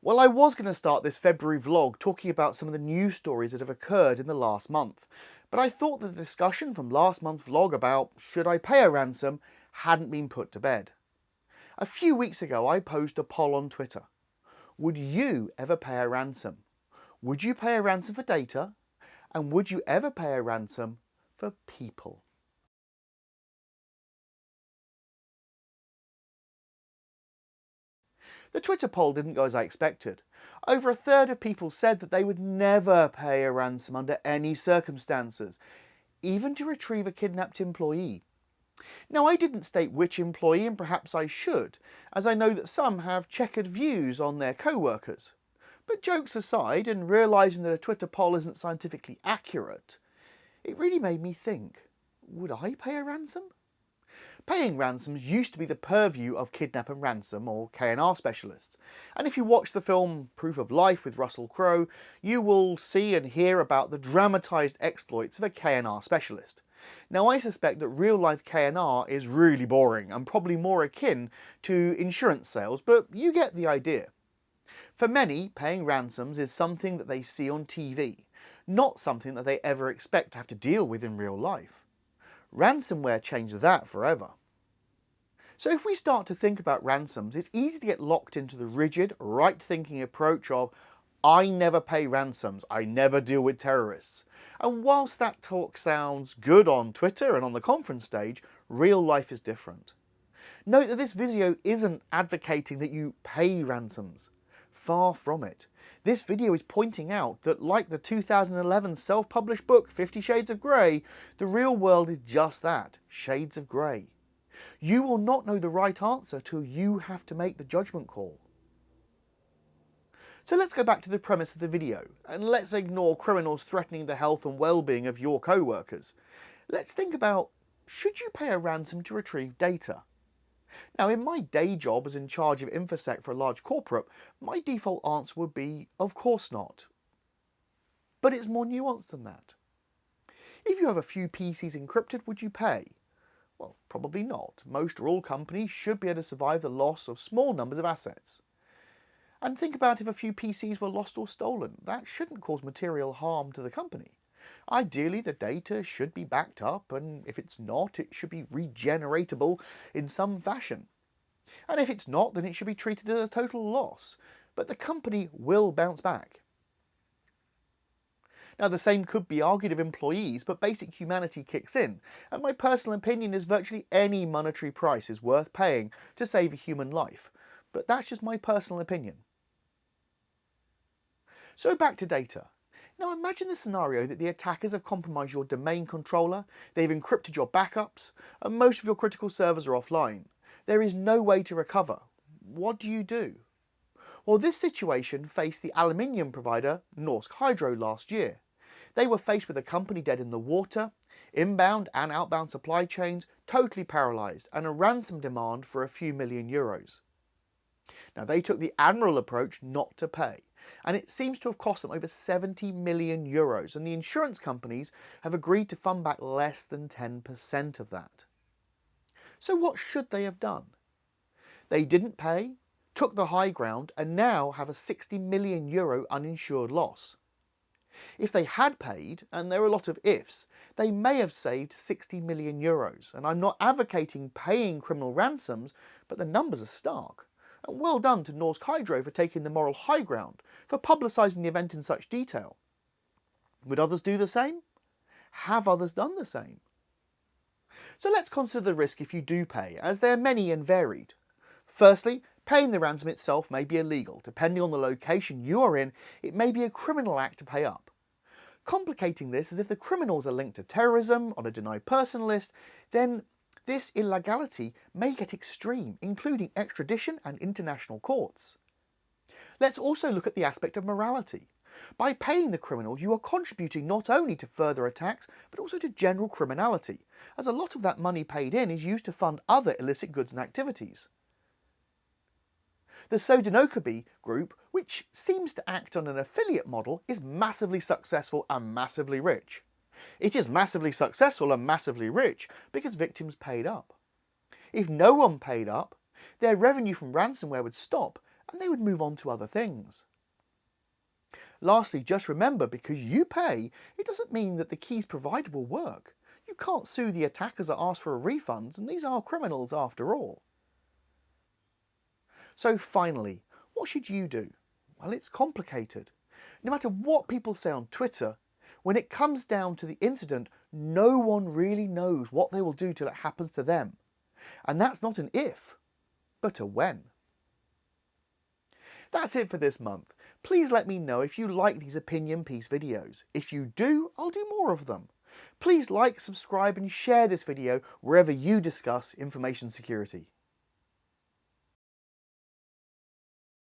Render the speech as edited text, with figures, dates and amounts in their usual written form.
Well, I was going to start this February vlog talking about some of the news stories that have occurred in the last month, but I thought that the discussion from last month's vlog about should I pay a ransom hadn't been put to bed. A few weeks ago I posed a poll on Twitter. Would you ever pay a ransom? Would you pay a ransom for data? And would you ever pay a ransom for people? The Twitter poll didn't go as I expected. Over a third of people said that they would never pay a ransom under any circumstances, even to retrieve a kidnapped employee. Now, I didn't state which employee, and perhaps I should, as I know that some have checkered views on their co-workers. But jokes aside, and realising that a Twitter poll isn't scientifically accurate, it really made me think, would I pay a ransom? Paying ransoms used to be the purview of kidnap and ransom, or K&R specialists. And if you watch the film Proof of Life with Russell Crowe, you will see and hear about the dramatised exploits of a K&R specialist. Now, I suspect that real-life K&R is really boring and probably more akin to insurance sales, but you get the idea. For many, paying ransoms is something that they see on TV, not something that they ever expect to have to deal with in real life. Ransomware changed that forever. So if we start to think about ransoms, it's easy to get locked into the rigid, right-thinking approach of, I never pay ransoms, I never deal with terrorists. And whilst that talk sounds good on Twitter and on the conference stage, real life is different. Note that this video isn't advocating that you pay ransoms. Far from it. This video is pointing out that, like the 2011 self-published book 50 Shades of Grey, the real world is just that, shades of grey. You will not know the right answer till you have to make the judgment call. So let's go back to the premise of the video, and let's ignore criminals threatening the health and well-being of your co-workers. Let's think about, should you pay a ransom to retrieve data? Now, in my day job as in charge of InfoSec for a large corporate, my default answer would be, of course not. But it's more nuanced than that. If you have a few PCs encrypted, would you pay? Well, probably not. Most or all companies should be able to survive the loss of small numbers of assets. And think about if a few PCs were lost or stolen. That shouldn't cause material harm to the company. Ideally, the data should be backed up, and if it's not, it should be regeneratable in some fashion. And if it's not, then it should be treated as a total loss. But the company will bounce back. Now, the same could be argued of employees, but basic humanity kicks in, and my personal opinion is virtually any monetary price is worth paying to save a human life. But that's just my personal opinion. So back to data. Now imagine the scenario that the attackers have compromised your domain controller, they've encrypted your backups, and most of your critical servers are offline. There is no way to recover. What do you do? Well, this situation faced the aluminium provider Norsk Hydro last year. They were faced with a company dead in the water, inbound and outbound supply chains totally paralysed, and a ransom demand for a few million euros. Now, they took the admirable approach not to pay, and it seems to have cost them over 70 million euros, and the insurance companies have agreed to fund back less than 10% of that. So what should they have done? They didn't pay, took the high ground, and now have a 60 million euro uninsured loss. If they had paid, and there are a lot of ifs, they may have saved 60 million euros, and I'm not advocating paying criminal ransoms, but the numbers are stark. And well done to Norsk Hydro for taking the moral high ground, for publicising the event in such detail. Would others do the same? Have others done the same? So let's consider the risk if you do pay, as they are many and varied. Firstly, paying the ransom itself may be illegal. Depending on the location you are in, it may be a criminal act to pay up. Complicating this is if the criminals are linked to terrorism on a denied person list, then this illegality may get extreme, including extradition and international courts. Let's also look at the aspect of morality. By paying the criminal, you are contributing not only to further attacks, but also to general criminality, as a lot of that money paid in is used to fund other illicit goods and activities. The Sodinokobi group, which seems to act on an affiliate model, is massively successful and massively rich. It is massively successful and massively rich because victims paid up. If no one paid up, their revenue from ransomware would stop, and they would move on to other things. Lastly, just remember, because you pay, it doesn't mean that the keys provided will work. You can't sue the attackers that ask for refunds, and these are criminals after all. So finally, what should you do? Well, it's complicated. No matter what people say on Twitter, when it comes down to the incident, no one really knows what they will do till it happens to them. And that's not an if, but a when. That's it for this month. Please let me know if you like these opinion piece videos. If you do, I'll do more of them. Please like, subscribe and share this video wherever you discuss information security.